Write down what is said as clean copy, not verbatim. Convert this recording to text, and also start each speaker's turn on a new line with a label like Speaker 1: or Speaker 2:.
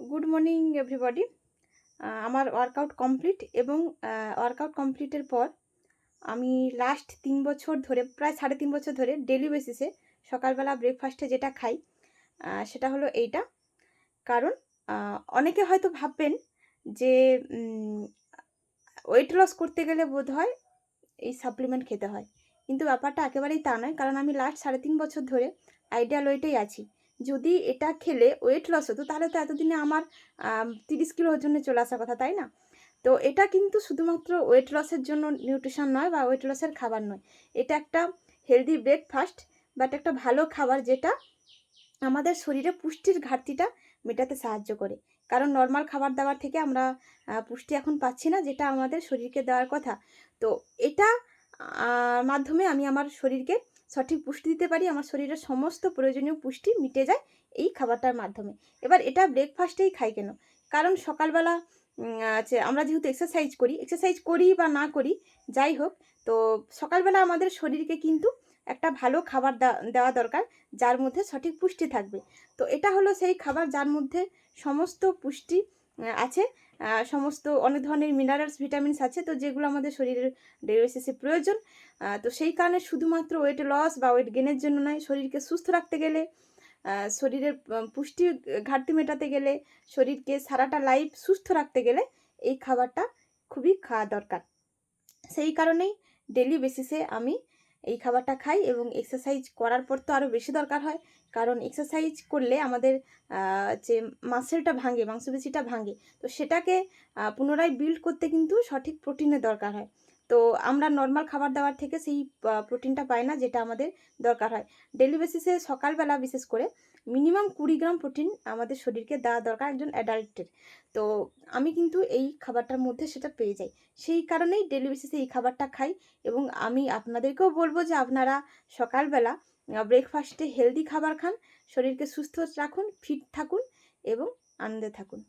Speaker 1: Good morning everybody. আমার workout complete এবং workout কমপ্লিটের পর আমি লাস্ট 3 বছর ধরে, প্রায় 3.5 বছর ধরে ডেলি বেসিসে সকালবেলা ব্রেকফাস্টে যেটা খাই সেটা হলো এইটা। কারণ অনেকে হয়তো ভাববেন যে ওয়েট লস করতে গেলে বোধহয় এই সাপ্লিমেন্ট খেতে হয়, কিন্তু ব্যাপারটা একেবারেই তা নয়। কারণ আমি লাস্ট 3.5 বছর ধরে আইডিয়াল ওয়েটেই আছি। যদি এটা খেলে ওয়েট লস হতো তাহলে তো এতদিনে আমার 30 কিলো ওজনে চলে আসার কথা, তাই না? তো এটা কিন্তু শুধুমাত্র ওয়েট লসের জন্য নিউট্রিশন নয় বা ওয়েট লসের খাবার নয়। এটা একটা হেলদি ব্রেকফাস্ট, বাট একটা ভালো খাবার যেটা আমাদের শরীরে পুষ্টির ঘাটতিটা মেটাতে সাহায্য করে। কারণ নর্মাল খাবার দাবার থেকে আমরা পুষ্টি এখন পাচ্ছি না, যেটা আমাদের শরীরকে দেওয়ার কথা। তো এটা মাধ্যমে আমি আমার শরীরকে সঠিক পুষ্টি দিতে পারি, আমার শরীরের সমস্ত প্রয়োজনীয় পুষ্টি মিটে যায় এই খাবারটার মাধ্যমে। এবার এটা ব্রেকফাস্টেই খাই কেন? কারণ সকালবেলা আমরা যেহেতু এক্সারসাইজ করি বা না করি, যাই হোক, তো সকালবেলা আমাদের শরীরকে কিন্তু একটা ভালো খাবার দেওয়া দরকার, যার মধ্যে সঠিক পুষ্টি থাকবে। তো এটা হলো সেই খাবার যার মধ্যে সমস্ত পুষ্টি আছে, সমস্ত অনেক ধরনের মিনারেলস, ভিটামিনস আছে, তো যেগুলো আমাদের শরীরের ডেইলি বেসিসে প্রয়োজন। তো সেই কারণে শুধুমাত্র ওয়েট লস বা ওয়েট গেনের জন্য নয়, শরীরকে সুস্থ রাখতে গেলে, শরীরের পুষ্টি ঘাটতি মেটাতে গেলে, শরীরকে সারাটা লাইফ সুস্থ রাখতে গেলে এই খাবারটা খুবই খাওয়া দরকার। সেই কারণেই ডেলি বেসিসে আমি এই খাবারটা খাই, এবং এক্সারসাইজ করার পর তো আরও বেশি দরকার হয়। কারণ এক্সারসাইজ করলে আমাদের যে মাসেলটা ভাঙে, মাংসপেশিটা ভাঙে, তো সেটাকে পুনরায় বিল্ড করতে কিন্তু সঠিক প্রোটিনের দরকার হয়। তো আমরা নর্মাল খাবার দাবার থেকে সেই প্রোটিনটা পাই না, যেটা আমাদের দরকার হয়। ডেলি বেসিসে সকালবেলা বিশেষ করে মিনিমাম 20 গ্রাম প্রোটিন আমাদের শরীরকে দেওয়া দরকার একজন অ্যাডাল্টের। তো আমি কিন্তু এই খাবারটার মধ্যে সেটা পেয়ে যাই। সেই কারণেই ডেলি বেসিসে এই খাবারটা খাই। এবং আমি আপনাদেরকেও বলবো যে আপনারা সকালবেলা ব্রেকফাস্টে হেলদি খাবার খান, শরীরকে সুস্থ রাখুন, ফিট থাকুন এবং আনন্দে থাকুন।